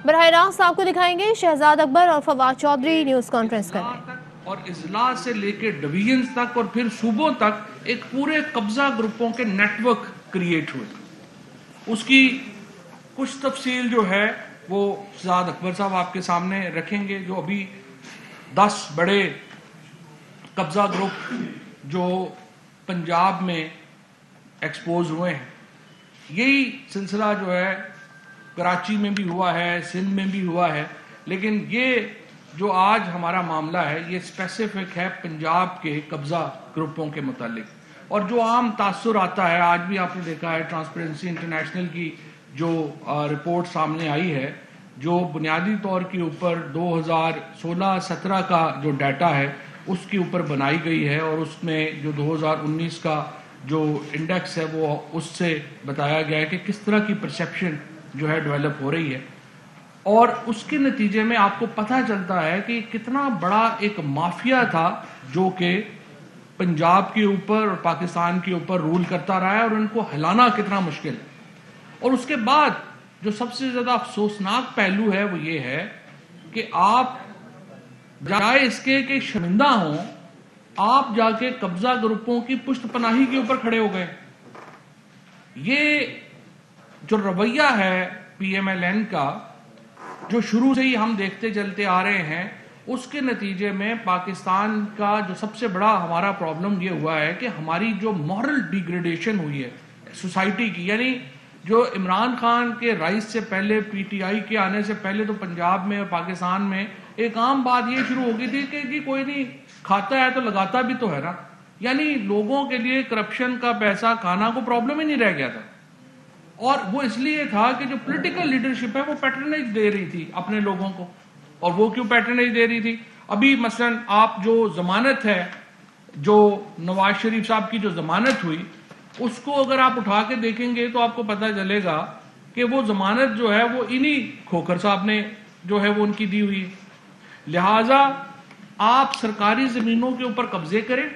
براہ راست آپ کو دکھائیں گے شہزاد اکبر اور فواد چودھری نیوز کانفرنس کر رہے ہیں اور اضلاع سے لے کے ڈویژنز تک اور پھر صوبوں تک ایک پورے قبضہ گروپوں کے نیٹ ورک کریٹ ہوئے. اس کی کچھ تفصیل جو ہے وہ شہزاد اکبر صاحب آپ کے سامنے رکھیں گے. جو ابھی 10 بڑے قبضہ گروپ جو پنجاب میں ایکسپوز ہوئے ہیں, یہی سلسلہ جو ہے کراچی میں بھی ہوا ہے, سندھ میں بھی ہوا ہے, لیکن یہ جو آج ہمارا معاملہ ہے یہ اسپیسیفک ہے پنجاب کے قبضہ گروپوں کے متعلق. اور جو عام تاثر آتا ہے, آج بھی آپ نے دیکھا ہے ٹرانسپیرنسی انٹرنیشنل کی جو رپورٹ سامنے آئی ہے, جو بنیادی طور کے اوپر 2016-17 کا جو ڈیٹا ہے اس کے اوپر بنائی گئی ہے, اور اس میں جو 2019 کا جو انڈیکس ہے وہ اس سے بتایا گیا ہے کہ کس طرح کی پرسیپشن جو ہے ڈیولپ ہو رہی ہے. اور اس کے نتیجے میں آپ کو پتہ چلتا ہے کہ کتنا بڑا ایک مافیا تھا جو کہ پنجاب کے اوپر اور پاکستان کے اوپر رول کرتا رہا ہے, اور ان کو ہلانا کتنا مشکل ہے. اور اس کے بعد جو سب سے زیادہ افسوسناک پہلو ہے وہ یہ ہے کہ آپ جائے اس کے کہ شرمندہ ہوں, آپ جا کے قبضہ گروپوں کی پشت پناہی کے اوپر کھڑے ہو گئے. یہ جو رویہ ہے پی ایم ایل این کا, جو شروع سے ہی ہم دیکھتے چلتے آ رہے ہیں, اس کے نتیجے میں پاکستان کا جو سب سے بڑا ہمارا پرابلم یہ ہوا ہے کہ ہماری جو مورل ڈیگریڈیشن ہوئی ہے سوسائٹی کی. یعنی جو عمران خان کے رائز سے پہلے, پی ٹی آئی کے آنے سے پہلے تو پنجاب میں اور پاکستان میں ایک عام بات یہ شروع ہو گئی تھی کہ جی کوئی نہیں کھاتا ہے تو لگاتا بھی تو ہے نا. یعنی لوگوں کے لیے کرپشن کا پیسہ کھانا کو پرابلم ہی نہیں رہ گیا تھا. اور وہ اس لیے تھا کہ جو پولیٹیکل لیڈرشپ ہے وہ پیٹرنیج دے رہی تھی اپنے لوگوں کو. اور وہ کیوں پیٹرنیج دے رہی تھی؟ ابھی مثلا آپ جو ضمانت ہے, جو نواز شریف صاحب کی جو ضمانت ہوئی, اس کو اگر آپ اٹھا کے دیکھیں گے تو آپ کو پتہ چلے گا کہ وہ ضمانت جو ہے وہ انہی کھوکھر صاحب نے جو ہے وہ ان کی دی ہوئی ہے. لہٰذا آپ سرکاری زمینوں کے اوپر قبضے کریں,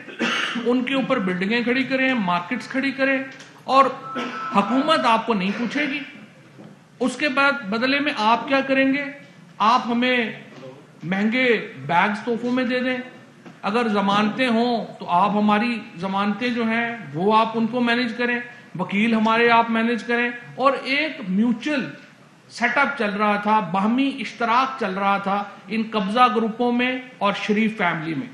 ان کے اوپر بلڈنگیں کھڑی کریں, مارکیٹس کھڑی کریں, اور حکومت آپ کو نہیں پوچھے گی. اس کے بعد بدلے میں آپ کیا کریں گے؟ آپ ہمیں مہنگے بیگز تحفوں میں دے دیں. اگر ضمانتیں ہوں تو آپ ہماری ضمانتیں جو ہیں وہ آپ ان کو مینیج کریں, وکیل ہمارے آپ مینیج کریں, اور ایک میوچل سیٹ اپ چل رہا تھا, باہمی اشتراک چل رہا تھا ان قبضہ گروپوں میں اور شریف فیملی میں.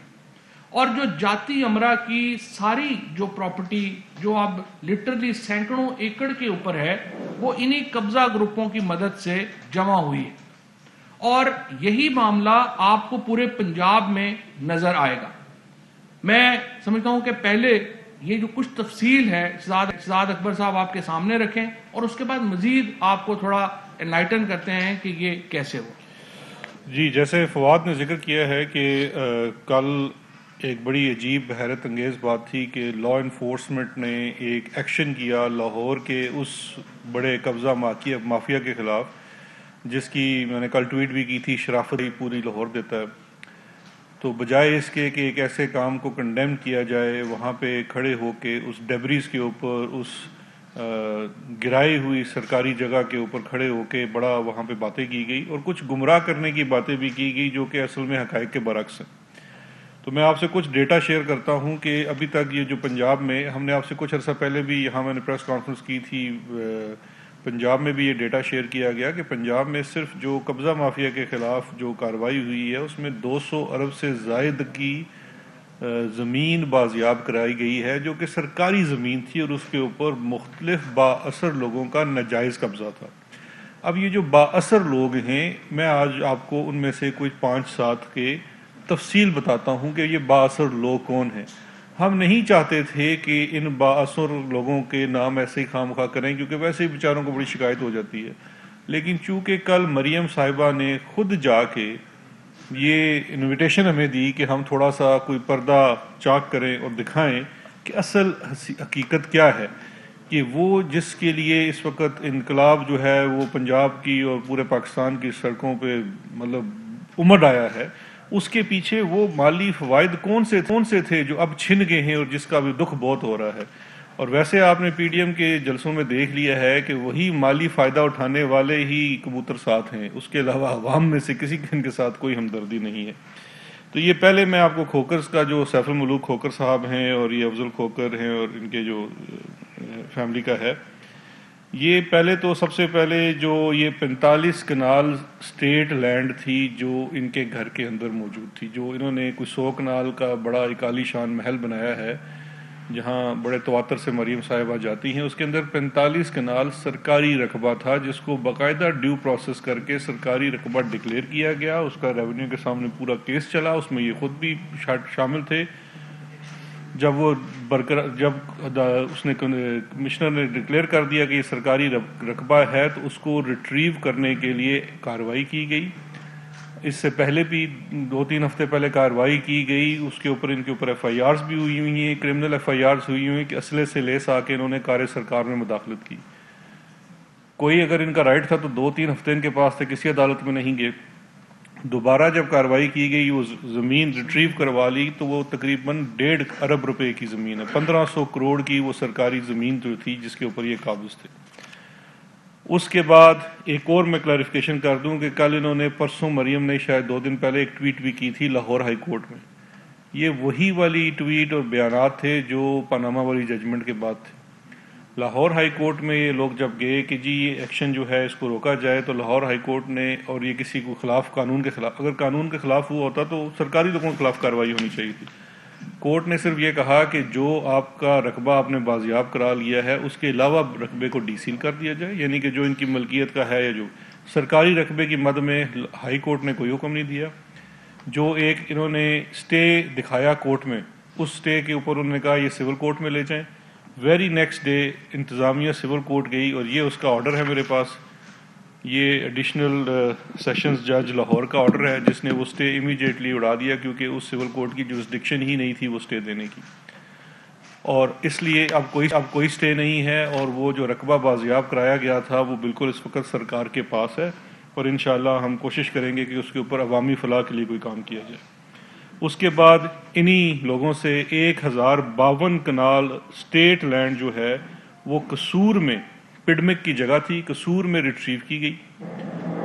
اور جو جاتی امرا کی ساری جو پراپرٹی جو اب لٹرلی سینکڑوں ایکڑ کے اوپر ہے وہ انہی قبضہ گروپوں کی مدد سے جمع ہوئی ہے. اور یہی معاملہ آپ کو پورے پنجاب میں نظر آئے گا. میں سمجھتا ہوں کہ پہلے یہ جو کچھ تفصیل ہے شہزاد اکبر صاحب آپ کے سامنے رکھیں, اور اس کے بعد مزید آپ کو تھوڑا انلائٹن کرتے ہیں کہ یہ کیسے ہو. جی, جیسے فواد نے ذکر کیا ہے کہ کل ایک بڑی عجیب حیرت انگیز بات تھی کہ لا انفورسمنٹ نے ایک ایکشن کیا لاہور کے اس بڑے قبضہ مافیا کے خلاف, جس کی میں نے کل ٹویٹ بھی کی تھی, شرافت ہی پوری لاہور دیتا ہے. تو بجائے اس کے کہ ایک ایسے کام کو کنڈیم کیا جائے, وہاں پہ کھڑے ہو کے اس ڈیبریز کے اوپر, اس گرائی ہوئی سرکاری جگہ کے اوپر کھڑے ہو کے بڑا وہاں پہ باتیں کی گئی, اور کچھ گمراہ کرنے کی باتیں بھی کی گئی جو کہ اصل میں حقائق کے برعکس ہیں. تو میں آپ سے کچھ ڈیٹا شیئر کرتا ہوں کہ ابھی تک یہ جو پنجاب میں, ہم نے آپ سے کچھ عرصہ پہلے بھی یہاں میں نے پریس کانفرنس کی تھی, پنجاب میں بھی یہ ڈیٹا شیئر کیا گیا کہ پنجاب میں صرف جو قبضہ مافیا کے خلاف جو کارروائی ہوئی ہے اس میں 200 ارب سے زائد کی زمین بازیاب کرائی گئی ہے, جو کہ سرکاری زمین تھی اور اس کے اوپر مختلف با اثر لوگوں کا ناجائز قبضہ تھا. اب یہ جو با اثر لوگ ہیں, میں آج آپ کو ان میں سے کچھ 5-7 کے تفصیل بتاتا ہوں کہ یہ با اثر لوگ کون ہیں. ہم نہیں چاہتے تھے کہ ان با اثر لوگوں کے نام ایسے ہی خواہ مخواہ کریں, کیونکہ ویسے ہی بیچاروں کو بڑی شکایت ہو جاتی ہے. لیکن چونکہ کل مریم صاحبہ نے خود جا کے یہ انویٹیشن ہمیں دی کہ ہم تھوڑا سا کوئی پردہ چاک کریں اور دکھائیں کہ اصل حقیقت کیا ہے, کہ وہ جس کے لیے اس وقت انقلاب جو ہے وہ پنجاب کی اور پورے پاکستان کی سڑکوں پہ مطلب امڈ آیا ہے, اس کے پیچھے وہ مالی فوائد کون سے تھے جو اب چھن گئے ہیں اور جس کا بھی دکھ بہت ہو رہا ہے. اور ویسے آپ نے پی ڈی ایم کے جلسوں میں دیکھ لیا ہے کہ وہی مالی فائدہ اٹھانے والے ہی کبوتر ساتھ ہیں، اس کے علاوہ عوام میں سے کسی کے ان کے ساتھ کوئی ہمدردی نہیں ہے۔ تو یہ پہلے میں آپ کو کھوکرز کا جو سیف الملوک کھوکر صاحب ہیں اور یہ افضل کھوکر ہیں اور ان کے جو فیملی کا ہے، یہ پہلے تو سب سے پہلے جو یہ 45 کنال سٹیٹ لینڈ تھی جو ان کے گھر کے اندر موجود تھی، جو انہوں نے کوئی 100 کنال کا بڑا ایک عالی شان محل بنایا ہے جہاں بڑے تواتر سے مریم صاحبہ جاتی ہیں، اس کے اندر 45 کنال سرکاری رقبہ تھا جس کو باقاعدہ ڈیو پروسیس کر کے سرکاری رقبہ ڈکلیئر کیا گیا، اس کا ریونیو کے سامنے پورا کیس چلا، اس میں یہ خود بھی شامل تھے۔ جب وہ اس نے کمشنر نے ڈکلیئر کر دیا کہ یہ سرکاری رقبہ ہے تو اس کو ریٹریو کرنے کے لیے کارروائی کی گئی۔ اس سے پہلے بھی 2-3 ہفتے پہلے کارروائی کی گئی، اس کے اوپر ان کے اوپر ایف آئی آرز بھی ہوئی ہوئی ہیں، کرمنل ایف آئی آرز ہوئی ہوئی ہیں کہ اسلحے سے لیس آ کے انہوں نے کار سرکار میں مداخلت کی۔ کوئی اگر ان کا رائٹ تھا تو 2-3 ہفتے ان کے پاس تھے، کسی عدالت میں نہیں گئے۔ دوبارہ جب کارروائی کی گئی، وہ زمین ریٹریو کروا لی تو وہ تقریباً 1.5 ارب روپے کی زمین ہے، 1500 کروڑ کی وہ سرکاری زمین جو تھی جس کے اوپر یہ قابض تھے۔ اس کے بعد ایک اور میں کلیریفیکیشن کر دوں کہ کل انہوں نے پرسوں مریم نے شاید 2 دن پہلے ایک ٹویٹ بھی کی تھی لاہور ہائی کورٹ میں، یہ وہی والی ٹویٹ اور بیانات تھے جو پاناما والی ججمنٹ کے بعد تھے۔ لاہور ہائی کورٹ میں یہ لوگ جب گئے کہ جی یہ ایکشن جو ہے اس کو روکا جائے، تو لاہور ہائی کورٹ نے، اور یہ کسی کو خلاف قانون کے خلاف، اگر قانون کے خلاف ہوا ہوتا تو سرکاری لوگوں کے خلاف کارروائی ہونی چاہیے تھی۔ کورٹ نے صرف یہ کہا کہ جو آپ کا رقبہ آپ نے بازیاب کرا لیا ہے اس کے علاوہ رقبے کو ڈی سیل کر دیا جائے، یعنی کہ جو ان کی ملکیت کا ہے یا جو سرکاری رقبے کی مد میں ہائی کورٹ نے کوئی حکم نہیں دیا۔ جو ایک انہوں نے سٹے دکھایا کورٹ میں، اس سٹے کے اوپر انہوں نے کہا یہ سول کورٹ میں لے جائیں، ویری نیکسٹ ڈے انتظامیہ سول کورٹ گئی اور یہ اس کا آرڈر ہے میرے پاس، یہ ایڈیشنل سیشنز جج لاہور کا آرڈر ہے جس نے وہ سٹے امیڈیٹلی اڑا دیا، کیونکہ اس سول کورٹ کی جورسڈکشن ہی نہیں تھی وہ سٹے دینے کی، اور اس لیے اب کوئی سٹے نہیں ہے، اور وہ جو رقبہ بازیاب کرایا گیا تھا وہ بالکل اس وقت سرکار کے پاس ہے، اور انشاءاللہ ہم کوشش کریں گے کہ اس کے اوپر عوامی فلاح کے لیے کوئی کام کیا جائے۔ اس کے بعد انہی لوگوں سے 1052 کنال سٹیٹ لینڈ جو ہے وہ قصور میں، پڈمک کی جگہ تھی، قصور میں ریٹریو کی گئی،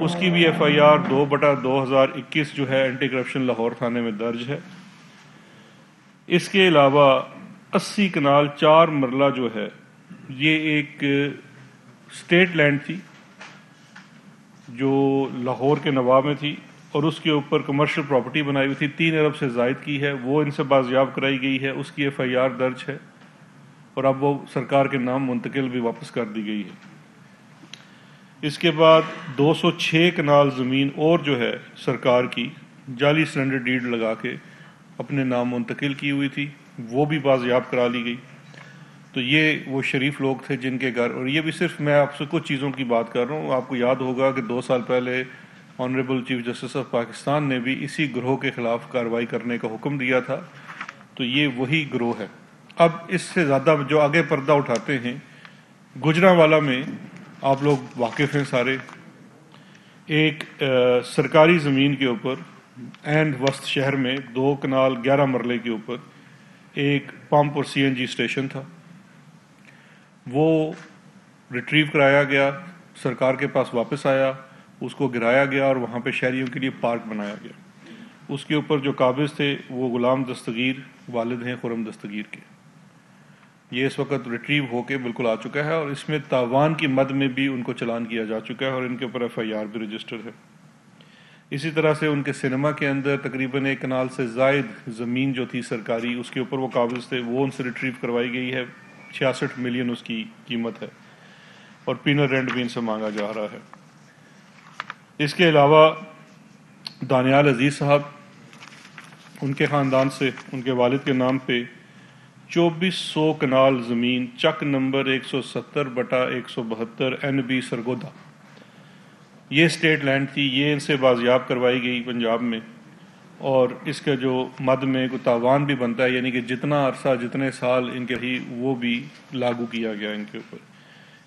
اس کی بھی ایف آئی آر 2/2021 جو ہے اینٹی کرپشن لاہور تھانے میں درج ہے۔ اس کے علاوہ 80 کنال 4 مرلہ جو ہے یہ ایک سٹیٹ لینڈ تھی جو لاہور کے نواب میں تھی، اور اس کے اوپر کمرشل پراپرٹی بنائی ہوئی تھی، 3 ارب سے زائد کی ہے، وہ ان سے بازیاب کرائی گئی ہے، اس کی ایف آئی آر درج ہے، اور اب وہ سرکار کے نام منتقل بھی واپس کر دی گئی ہے۔ اس کے بعد 206 کنال زمین اور جو ہے سرکار کی جعلی سرنڈر ڈیڈ لگا کے اپنے نام منتقل کی ہوئی تھی، وہ بھی بازیاب کرا لی گئی۔ تو یہ وہ شریف لوگ تھے جن کے گھر، اور یہ بھی صرف میں آپ سے کچھ چیزوں کی بات کر رہا ہوں، آپ کو یاد ہوگا کہ 2 سال پہلے honourable chief justice of Pakistan نے بھی اسی گروہ کے خلاف کارروائی کرنے کا حکم دیا تھا، تو یہ وہی گروہ ہے۔ اب اس سے زیادہ جو آگے پردہ اٹھاتے ہیں، گجرانوالہ میں آپ لوگ واقف ہیں سارے، ایک سرکاری زمین کے اوپر اینڈ وسط شہر میں 2 کنال 11 مرلے کے اوپر ایک پمپ اور سی این جی اسٹیشن تھا، وہ ریٹریو کرایا گیا، سرکار کے پاس واپس آیا، اس کو گرایا گیا اور وہاں پہ شہریوں کے لیے پارک بنایا گیا۔ اس کے اوپر جو قابض تھے وہ غلام دستگیر والد ہیں خرم دستگیر کے، یہ اس وقت ریٹریو ہو کے بالکل آ چکا ہے، اور اس میں تاوان کی مد میں بھی ان کو چلان کیا جا چکا ہے اور ان کے اوپر ایف آئی آر بھی رجسٹر ہے۔ اسی طرح سے ان کے سینما کے اندر تقریباً 1 کنال سے زائد زمین جو تھی سرکاری، اس کے اوپر وہ قابض تھے، وہ ان سے ریٹریو کروائی گئی ہے، 66 ملین اس کی قیمت ہے، اور پینل رینٹ بھی ان سے مانگا جا رہا ہے۔ اس کے علاوہ دانیال عزیز صاحب، ان کے خاندان سے ان کے والد کے نام پہ 2400 کنال زمین چک نمبر 170/172 NB سرگودا، یہ سٹیٹ لینڈ تھی، یہ ان سے بازیاب کروائی گئی پنجاب میں، اور اس کا جو مد میں کوئی تاوان بھی بنتا ہے، یعنی کہ جتنا عرصہ جتنے سال ان کے ہی وہ بھی لاگو کیا گیا ان کے اوپر۔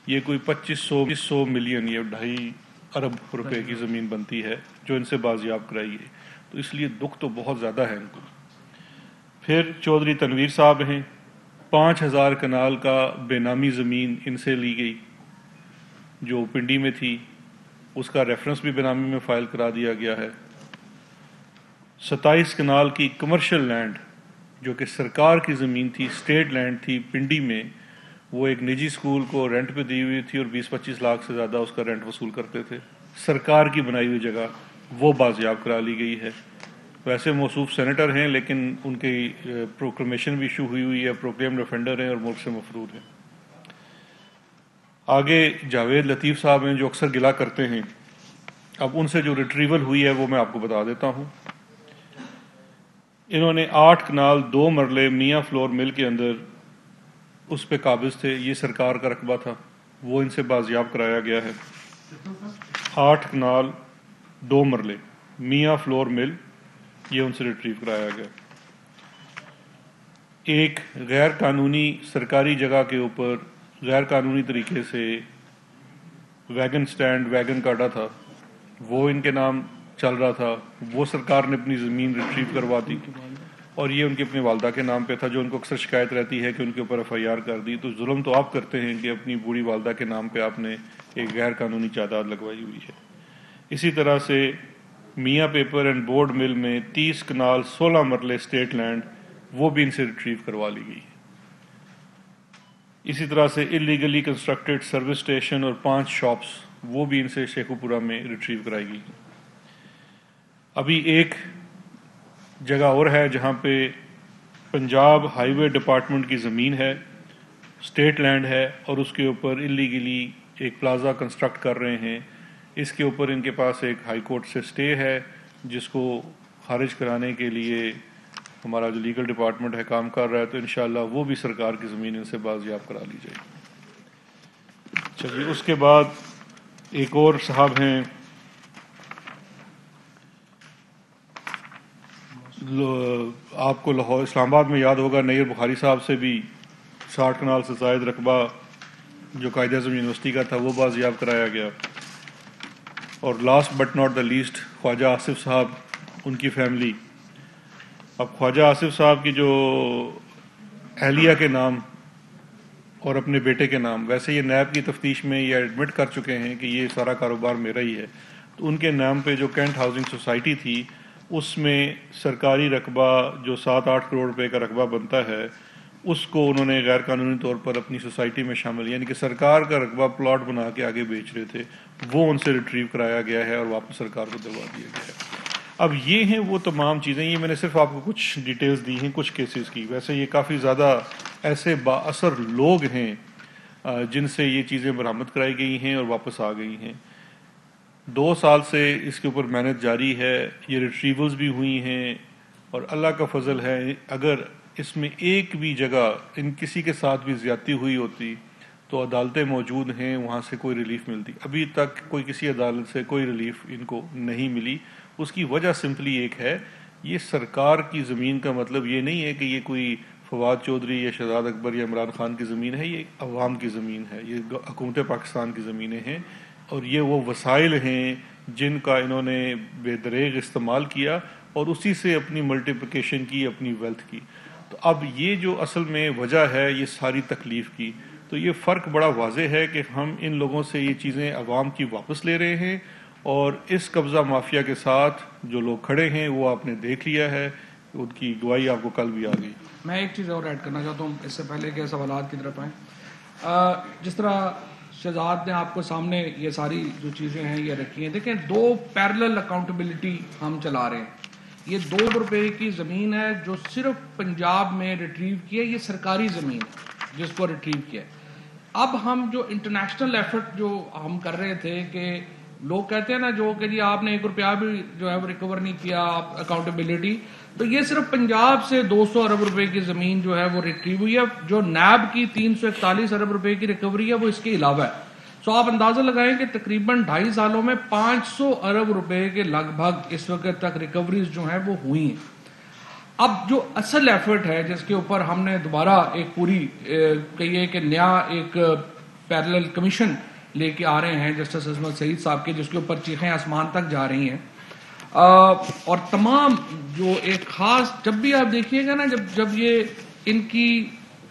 یہ کوئی 2500 ملین، یہ 2.5 ارب روپے کی زمین بنتی ہے جو ان سے بازیاب کرائی گئی، تو اس لیے دکھ تو بہت زیادہ ہے ان کو۔ پھر چودھری تنویر صاحب ہیں، 5,000 کنال کا بے نامی زمین ان سے لی گئی جو پنڈی میں تھی، اس کا ریفرنس بھی بے نامی میں فائل کرا دیا گیا ہے۔ 27 کنال کی کمرشل لینڈ جو کہ سرکار کی زمین تھی، اسٹیٹ لینڈ تھی پنڈی میں، وہ ایک نجی سکول کو رینٹ پہ دی ہوئی تھی اور 20-25 لاکھ سے زیادہ اس کا رینٹ وصول کرتے تھے۔ سرکار کی بنائی ہوئی جگہ وہ بازیاب کرا لی گئی ہے۔ ویسے موصوف سینیٹر ہیں لیکن ان کی پروکلمیشن بھی ایشو ہوئی ہے، پروکلیم ریفینڈر ہیں اور ملک سے مفرور ہیں۔ آگے جاوید لطیف صاحب ہیں جو اکثر گلا کرتے ہیں، اب ان سے جو ریٹریول ہوئی ہے وہ میں آپ کو بتا دیتا ہوں۔ انہوں نے 8 کنال 2 مرلے میاں فلور مل کے اندر اس پہ قابض تھے، یہ سرکار کا رقبہ تھا، وہ ان سے بازیاب کرایا گیا ہے۔ 8 کنال 2 مرلے میاں فلور مل، یہ ان سے ریٹریو کرایا گیا۔ ایک غیر قانونی سرکاری جگہ کے اوپر غیر قانونی طریقے سے ویگن سٹینڈ ویگن کاٹا تھا، وہ ان کے نام چل رہا تھا، وہ سرکار نے اپنی زمین ریٹریو کروا دی اور یہ ان کی اپنی والدہ کے نام پہ تھا، جو ان کو اکثر شکایت رہتی ہے کہ ان کے اوپر FIR کر دی۔ تو ظلم تو آپ کرتے ہیں کہ اپنی بوڑھی والدہ کے نام پہ آپ نے ایک غیر قانونی جائیداد لگوائی ہوئی ہے۔ اسی طرح سے میاں پیپر اینڈ بورڈ مل میں 30 کنال 16 مرلے اسٹیٹ لینڈ، وہ بھی ان سے ریٹریو کروا لی گئی ہے۔ اسی طرح سے اللیگلی کنسٹرکٹڈ سروس اسٹیشن اور 5 شاپس، وہ بھی ان سے شیخو پورہ میں ریٹریو کرائی گئی۔ ابھی ایک جگہ اور ہے جہاں پہ پنجاب ہائی وے ڈپارٹمنٹ کی زمین ہے، اسٹیٹ لینڈ ہے، اور اس کے اوپر اللیگلی ایک پلازا کنسٹرکٹ کر رہے ہیں۔ اس کے اوپر ان کے پاس ایک ہائی کورٹ سے اسٹے ہے جس کو خارج کرانے کے لیے ہمارا جو لیگل ڈپارٹمنٹ ہے کام کر رہا ہے، تو انشاءاللہ وہ بھی سرکار کی زمین ان سے بازیاب کرا لی جائے گی۔ چلیے، اس کے بعد ایک اور صاحب ہیں آپ کو لاہور اسلام آباد میں یاد ہوگا، نیر بخاری صاحب سے بھی 60 کنال سے زائد رقبہ جو قائد اعظم یونیورسٹی کا تھا وہ بازیاب کرایا گیا۔ اور last but not the least Khawaja Asif صاحب، ان کی فیملی۔ اب خواجہ آصف صاحب کی جو اہلیہ کے نام اور اپنے بیٹے کے نام، ویسے یہ نیب کی تفتیش میں یہ ایڈمٹ کر چکے ہیں کہ یہ سارا کاروبار میرا ہی ہے، تو ان کے نام پہ جو کینٹ ہاؤسنگ سوسائٹی تھی اس میں سرکاری رقبہ جو 7-8 کروڑ روپے کا رقبہ بنتا ہے، اس کو انہوں نے غیر قانونی طور پر اپنی سوسائٹی میں شامل، یعنی کہ سرکار کا رقبہ پلاٹ بنا کے آگے بیچ رہے تھے، وہ ان سے ریٹریو کرایا گیا ہے اور واپس سرکار کو دلوا دیا گیا ہے۔ اب یہ ہیں وہ تمام چیزیں، یہ میں نے صرف آپ کو کچھ ڈیٹیلز دی ہیں کچھ کیسز کی، ویسے یہ کافی زیادہ ایسے با اثر لوگ ہیں جن سے یہ چیزیں برآمد کرائی گئی ہیں اور واپس آ گئی ہیں۔ 2 سال سے اس کے اوپر محنت جاری ہے، یہ ریٹریولز بھی ہوئی ہیں، اور اللہ کا فضل ہے اگر اس میں ایک بھی جگہ ان کسی کے ساتھ بھی زیادتی ہوئی ہوتی تو عدالتیں موجود ہیں، وہاں سے کوئی ریلیف ملتی۔ ابھی تک کوئی کسی عدالت سے کوئی ریلیف ان کو نہیں ملی۔ اس کی وجہ سمپلی ایک ہے، یہ سرکار کی زمین کا مطلب یہ نہیں ہے کہ یہ کوئی فواد چودھری یا شہزاد اکبر یا عمران خان کی زمین ہے، یہ عوام کی زمین ہے، یہ حکومت پاکستان کی زمینیں ہیں، اور یہ وہ وسائل ہیں جن کا انہوں نے بے دریغ استعمال کیا اور اسی سے اپنی ملٹیپلیکیشن کی، اپنی ویلتھ کی۔ تو اب یہ جو اصل میں وجہ ہے یہ ساری تکلیف کی، تو یہ فرق بڑا واضح ہے کہ ہم ان لوگوں سے یہ چیزیں عوام کی واپس لے رہے ہیں، اور اس قبضہ مافیا کے ساتھ جو لوگ کھڑے ہیں وہ آپ نے دیکھ لیا ہے، ان کی گواہی آپ کو کل بھی آ گئی۔ میں ایک چیز اور ایڈ کرنا چاہتا ہوں اس سے پہلے کہ سوالات کی طرف آئیں۔ جس طرح شہزاد نے آپ کو سامنے یہ ساری جو چیزیں ہیں یہ رکھی ہیں، دیکھیں 2 پیرلل اکاؤنٹیبلٹی ہم چلا رہے ہیں۔ یہ 2 روپے کی زمین ہے جو صرف پنجاب میں ریٹریو کی ہے، یہ سرکاری زمین ہے جس کو ریٹریو کیا ہے۔ اب ہم جو انٹرنیشنل ایفرٹ جو ہم کر رہے تھے کہ لوگ کہتے ہیں نا جو کہ جی آپ نے 1 روپیہ بھی جو ہے وہ ریکور نہیں کیا اکاؤنٹیبلٹی، تو یہ صرف پنجاب سے 200 ارب روپے کی زمین جو ہے وہ ریٹریو ہوئی ہے، جو نیب کی 341 ارب روپے کی ریکوری ہے وہ اس کے علاوہ ہے۔ سو آپ اندازہ لگائیں کہ تقریباً 2.5 سالوں میں 500 ارب روپے کے لگ بھگ اس وقت تک ریکوریز جو ہیں وہ ہوئی ہیں۔ اب جو اصل ایفرٹ ہے جس کے اوپر ہم نے دوبارہ ایک پوری کہیے کہ نیا ایک پیرلل کمیشن لے کے آ رہے ہیں جسٹس عصمت سعید صاحب کے، جس کے اوپر چیخیں آسمان تک جا رہی ہیں، اور تمام جو ایک خاص، جب بھی آپ دیکھیے گا نا جب یہ ان کی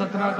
17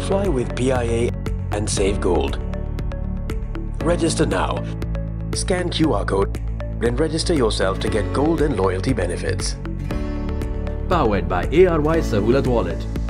Fly with PIA and save gold. Register now. Scan QR code, Then register yourself to get gold and loyalty benefits. Powered by ARY Sahulat Wallet.